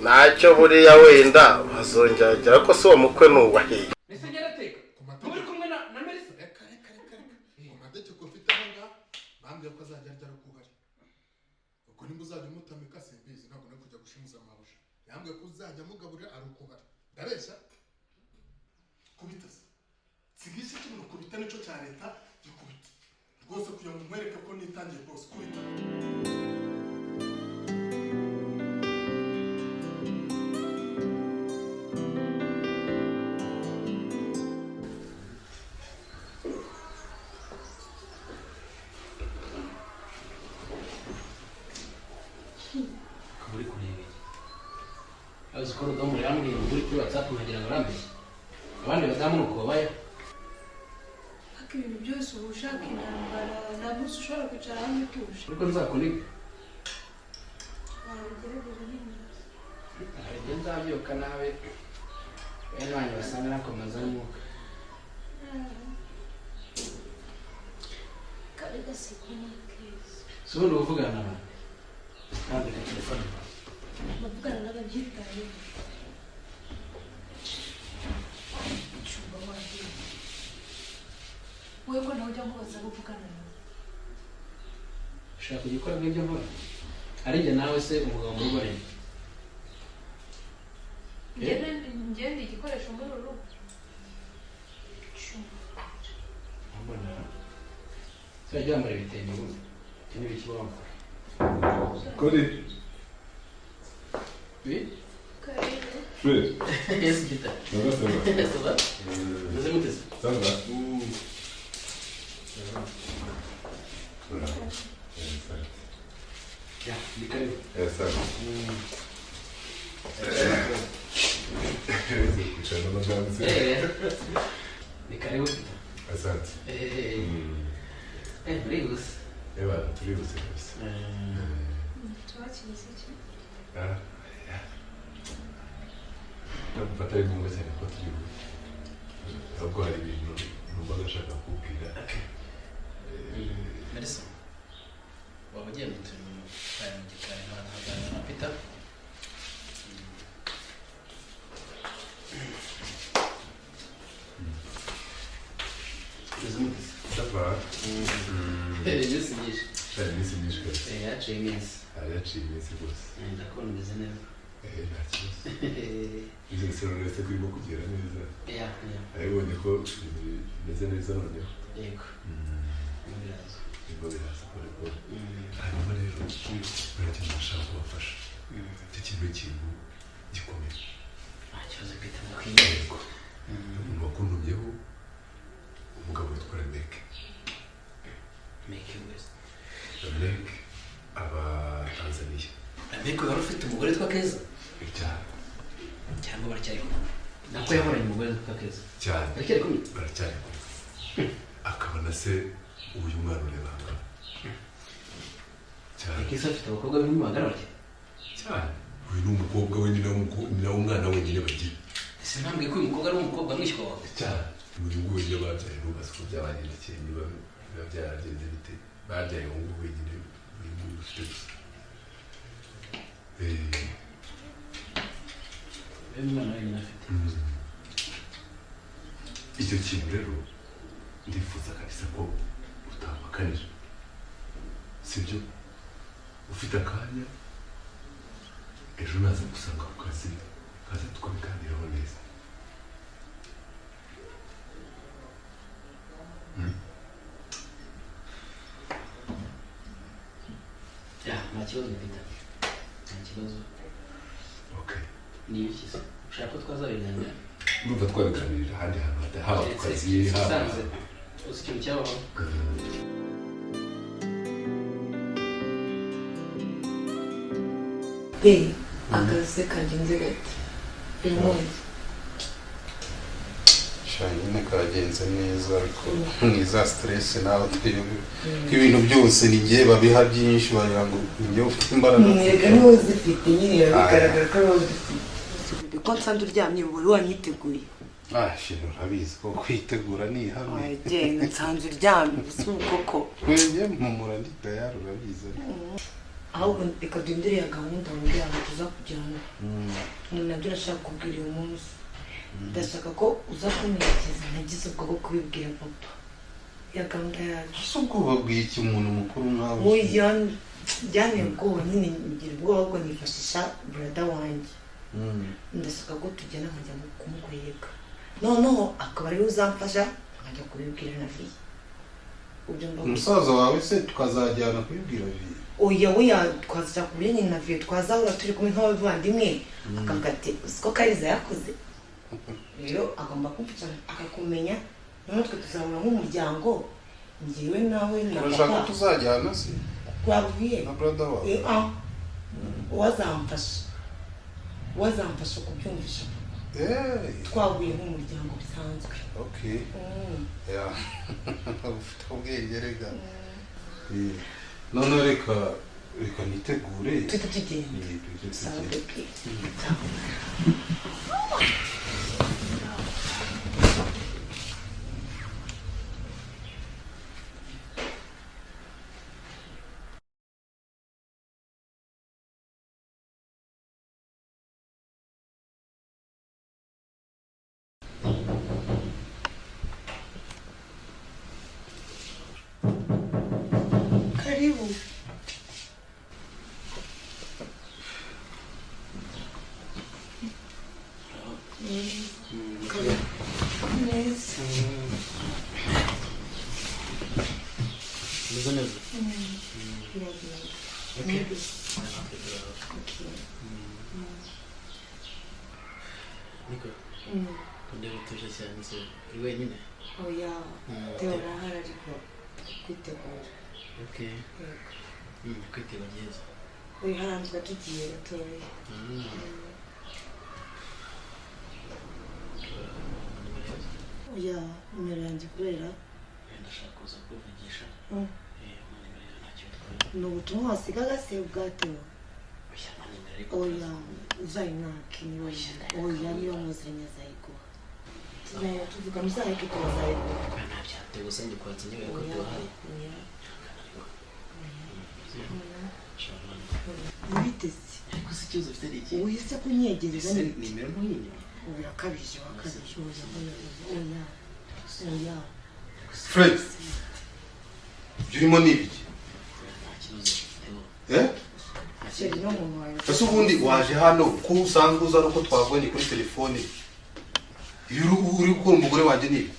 ntacyo buriya wenda bazongera ko si uwo mukwe n'uwahiye. Ese nyarateka muri kumwe na Melissa. Reka amategeko mfite aha ngaha bambwiye ko azajya arya kuhari. Ubwo nimba uzajya umutamika simbizi ntabwo no kujya gushimuza amabusha. Yambwiye ko uzajya mugaburira ari ukuhari. Ndabeshya kubita se sigisi cy'umuntu kubita nico cya leta gikubita rwose kugira ngo mwereke ko nitangiye rwose kubita. Muri kurebe azikora domo yambwiye muri kuri WhatsApp nkagira ngo rambe abandi badamu nuko babaye ibintu byose uba ushaka intambara ntabwo ushobora kwicara hamwe utuje ariko nzakuniga wabigerageza nyine hari nzabyuka nawe bene wanyu basanga nakomaza n'umwuka kare gaseko n'akeza si ubundi uvugana n'abantu ntabwo na telefone bavugana n'ababyitayeho icyumba wagiye wowe ko nawe ujya mubaza kuvugana nawe ushaka kugikora nk'ibyo nkora ari njye nawe se umugabo mu rugo rero ngende igikoresho muri uru rugo mbona tujya yambara ibitenge ubundi iki ni ibiki baba Kodi. Oui. Fred. Yes, kita. Ça va, ça va. Ça va. Vous aimez Ça va. Voilà. Ya, di karibu. Ça va. Di karibu kita. Asante. Brigos. Ewa, tuributse kabisa. tubakiriza iki Ndagufata ari ngombwa cyane ko tuributse. Ahubwo hari ibintu numva ndashaka kukubwira. Melissa. Waba ugiye mu tuntu mu gikari n'abantu na Peter. Ça va. Yes, yes. Hari iminsi myinshi kabisa. Yaciye iminsi. Yaciye iminsi rwose. Ndakubona umeze neza. Nta kibazo. Ibyo bisoro rwose ko urimo kugera neza. Ya. Aribonye ko bimeze neza noneho. Yego. Biraza. Nibwo biraza kore kore. Hanyuma rero uragira ndashaka kubafasha. Icyo kintu ikintu gikomeye. Nta kibazo Peter ndakwinginze. Yego. Umuntu wakuntumyeho umugabo witwa Rebecca. Make west. Rebecca aba Tanzania. Rebecca wari ufite umugore witwa Keza? Cyangwa baracyari kumwe? Nako yahoranye umugore witwa Keza? Cyane. Baracyari kumwe? Baracyari kumwe. Akaba na se uyu mwana ureba hano. Cyane. Keza afite abakobwa b'imibagara bake? Cyane. Uyu ni umukobwa we nyina w'umwana wenyine bagira. Ese ntambwe ko uyu mukobwa ari umukobwa mwishywa wawe? Cyane. Uyu nguyu niyo babyaye ntubaze ko byabagendekeye niba byaragenze bite. Babyaye uwo nguyu wenyine uyu nguyu ufite gusa. Umwana wenyine afite. Icyo kintu rero ndifuza kabisa ko utampakanira. Sibyo? Ufite akanya ejo naza gusanga ku kazi kaza tukabiganiraho neza. Ya, nta kibazo Peter. Nta kibazo. Okay. Ni iki se? Ushaka ko twazabiganira? Ndumva twabiganirira ahandi hantu haba ku kazi haba. Uzi ikintu cyabaho? akazi kagenze gate uyu munsi nyine kagenze neza ariko ni za stress nawe twebwe ibintu byose ni ngiye babiha byinshi bagira ngo njye ufite imbaraga mwega niwe zifite nyine bigaragara ko ariwe zifite ko nsanze uryamye buri wanyiteguye shino urabizi ko kwitegura ni ihame wagenda nsanze uryamye uzi koko mwebwe mpumura ndi tayari urabizi ahubwo reka duhindure ya gahunda wongera ngo tuza kujyana nabyo urashaka kubwira uyu munsi ndashaka ko uza kumwerekeza nagize ubwo bwo kubibwira papa ya gahunda yacu ese ubwoba bw'iki umuntu mukuru nkawe oya byanteye ubwoba nyine ngira ubwoba bwo nifashisha brother wanjye ndashaka ko tujyana nkajya kumukwereka noneho akaba ariwe uzamfasha nkajya kubibwira na viye umusaza wawe se tukazajyana kubibwira viye oya twazajya kubwira nyine na viye twazahora turi kumwe nk'abavandimwe akavuga ati uziko Kariza yakoze rero agomba kumfasha akakumenya natwe tuzabona nk'umuryango njyewe nawe na papa urashaka tuzajyana se kwa viye na brother wawe wazamfasha kubyumvisha twaguye nk'umuryango bisanzwe okay ufite ubwenge rega none reka nitegure tuhita tugenda karibu Niko kundeba utuje cyane se uri wenyine oya tewe arahari ariko kwitegura okay kwitegura neza oya haranzwe tugiye gatoya oya nimero yanjye kubera ndashaka kuza kuvugisha ni ubutumwa wasigaga se bwatewe oya uzayimwaka oya niyo muziranye azayiguha tuzajya tuvuga muzaheke tubazayiguha ntabyatewe se njye kwatsa njyewe ko duhari biteze ariko se ikibazo ufite ni iki uhise kunyegereza nimero nk'iyine urakabije wakabije oya Fred urimo n'ibiki sheri no muntu wawe ese ubundi waje hano ko usanzwe uza nuko twabonye kuri telefone iyo uri gukora umugore wanjye niba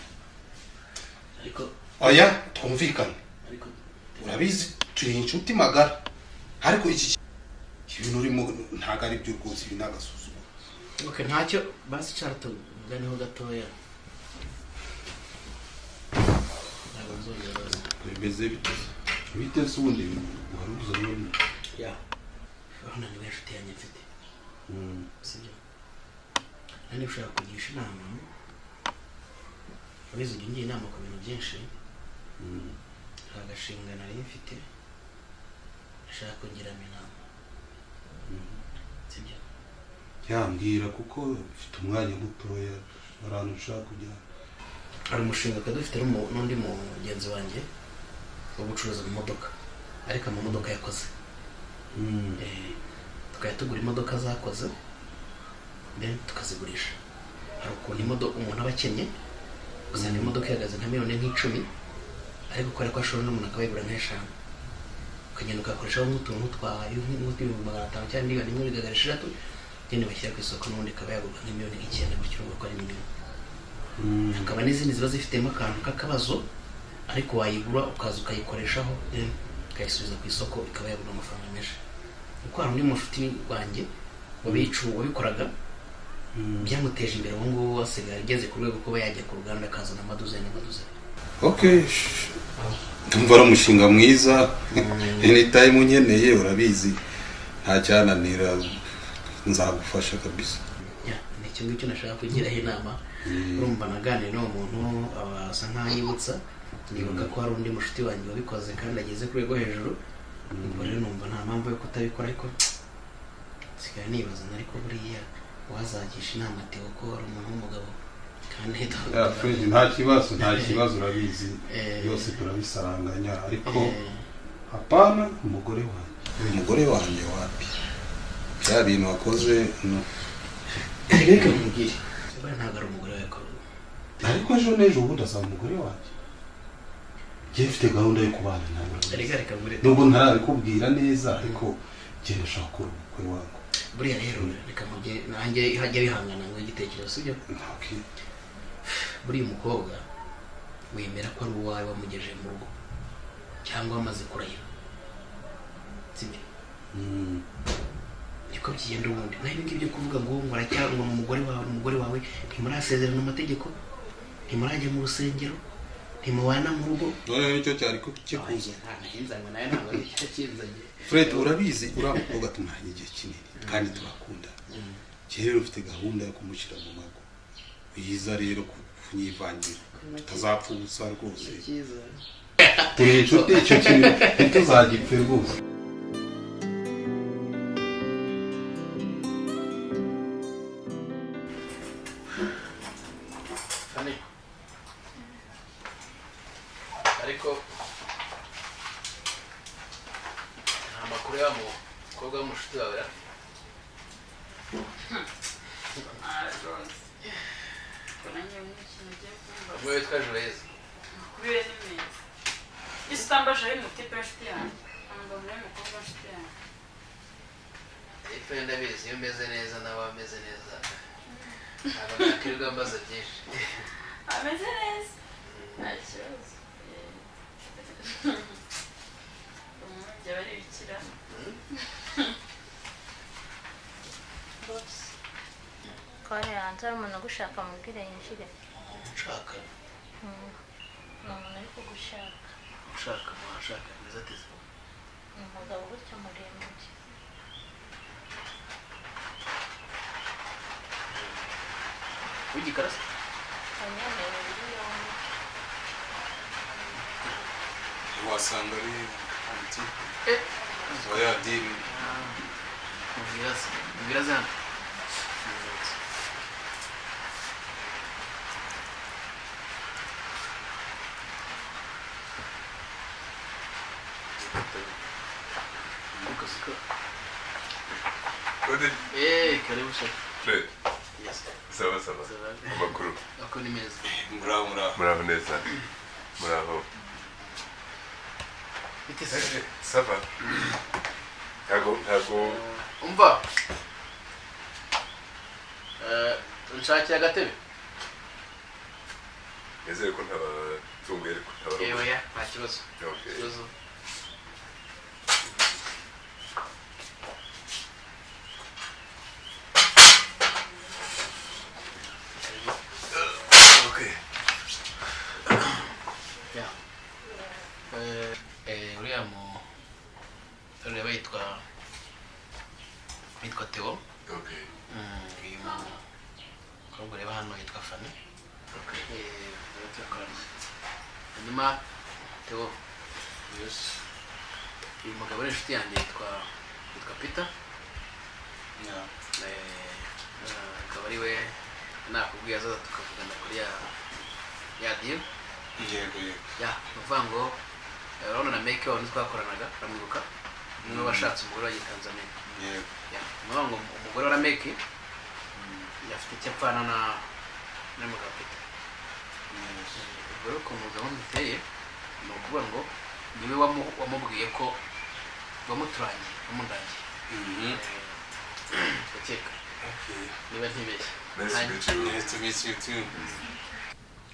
ariko oya twumvikane ariko urabizi turi inshuti magara ariko iki ibintu urimo ntago ari byo rwose ibi n'agasuzuguro okay ntacyo basi cara tuganiho gatoya ntabwo nzongera bimeze bite se ubundi uharuza none ya urabona niwe inshuti yanjye mfite sibyo nani ushaka kugisha inama urabizi ujya ungira inama ku bintu byinshi hari agashinga nari mfite nashaka kungiramo inama sibyo yambwira kuko ufite umwanya mutoya ahantu ushaka kujya hari umushinga dufite n'undi mugenzi wanjye wo gucuruza mu modoka ariko amamodoka yakoze tukajya tugura imodoka zakoze then tukazigurisha hari ukuntu umuntu aba akennye uzana imodoka ihagaze nka miliyoni nk'icumi ariko kubera ko ashobora n'umuntu akaba yigura nk'eshanu ukagenda ugakoreshaho nk'utuntu tw'ibihumbi 500 cyangwa miliyoni imwe bigagara 6 then bashyira ku isoko n'ubundi akaba yagurwa nk'imiliyoni 9 gutyo urumva ko ari miliyoni hakaba n'izindi ziba zifitemo akantu k'akabazo ariko wayigura ukaza ukayikoreshaho ukayisubiza ku isoko ikaba yagura amafaranga menshi kuko hari undi mushuti wanjye wabikoraga byamuteje imbere ubu ngubu asigaye ageze ku rwego kuba yajya ku ruganda akazana amaduzeni okay ndumva ari umushinga mwiza anytime unyeneye urabizi nta cyananira nzagufasha kabisa ni kimwe cyo nashaka kugiraho inama urumva naganira n'uwo muntu asa nkaho yibutsa nibuka ko hari undi mushuti wanjye wabikoze kandi ageze ku rwego hejuru ubwo rero numva nta mpamvu yo kutabikora ariko nsigaye nibaza ariko buriya wazagisha inama Theo ko ari umuntu w'umugabo kandi Fred nta kibazo urabizi byose turabisaranganya ariko hapana umugore wanjye umugore wanjye wapi bya bintu wakoze no reka nkubwire ntabwo ari umugore wawe Karoli ariko ejo n'ejo ubundi asaba umugore wanjye njye mfite gahunda yo kubana nawe reka ngure nubwo ntarabikubwira neza ariko njye ndashaka kuba umugore wangu buriya rero reka nkubwire nanjye hajya bihangana ngo igitekerezo sibyo okay buriya umukobwa wemera ko ari uwawe wamugejeje mu rugo cyangwa wamaze kurahira sibyo niko byigenda ubundi naho ibingibi byo kuvuga ngo muracyangwa umugore wawe ntimurasezerana amategeko ntimurajya mu rusengero ntimubana mu rugo none nicyo cyari kikuza ntahinzanywe nayo ntabwo ari icyo kinzanye Fred urabizi uramukobwa tumanye igihe kinini kandi turakunda rero ufite gahunda yo kumushyira mu mago yiza rero kunyivangira tutazapfa ubusa rwose turi inshuti icyo kintu ntituzagipfe rwose ariko nta makuru ya mukobwa w'umushuti wawe umwe witwa Joyce Kubera neza. Isi utambaje ari mu tipe y'inshuti yanjye. Ntabwo muri mukobwa w'inshuti yanjye. ariko ndabizi iyo umeze neza nawe ameze neza ntabwo nakwirirwa mbaza byinshi Ameze neza. Nta kibazo. Umujyi aba ari ibikira. Kare hanze hari umuntu ugushaka mubwire yinjire. nshaka Ni umuntu uri kugushaka. nshaka washaka neza ateze Ni umugabo gutya muremure. w'igikarasi Anyemerera uri yombi. wasanga ari anti zoya diri mubwiraze hano Kode. karibu shaka Fred. yes Sawa sawa. Amakuru. ako ni meza muraho Muraho neza. Muraho. bite se Sava. Ntago. umva nshakira agatebe Nizere ko ntabazunguye ariko ntabaruka. yewe ya nta kibazo Okay. ikibazo Okay. ya uriya ureba yitwa Theo Okay. uyu mukobwa ureba hano yitwa Fanny Okay. turakorana hanyuma Theo uyu mugabo ni inshuti yanjye yitwa Peter akaba ari we nakubwiye azaza tukavugana kuri ya deal yego ya ni ukuvuga ngo urabona na Mike wabona twakoranaga uramwibuka niwe washatse umugore wa Tanzania yego ya ni ukuvuga ngo umugore wa Mike afite icyo apfana na mugabo Peter ubwo rero ukuntu gahunda iteye ni ukuvuga ngo niwe wamubwiye ko wamuturangiye wamundangiye ndakeka niba ntibeshye Nice to meet you. nice to meet you too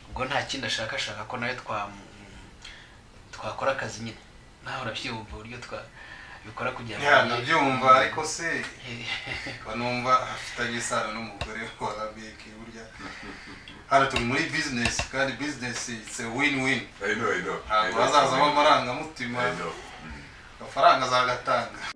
ubwo nta kindi ashaka ko nawe twakora akazi nyine nawe urabyumva uburyo twabikora kugira ngo ndabyumva ariko se banumva afitanye isano n'umugore wa Rabeki burya hano turi muri business kandi business it's a win-win I know. ntabwo hazazamo amarangamutima I know. amafaranga azagatanga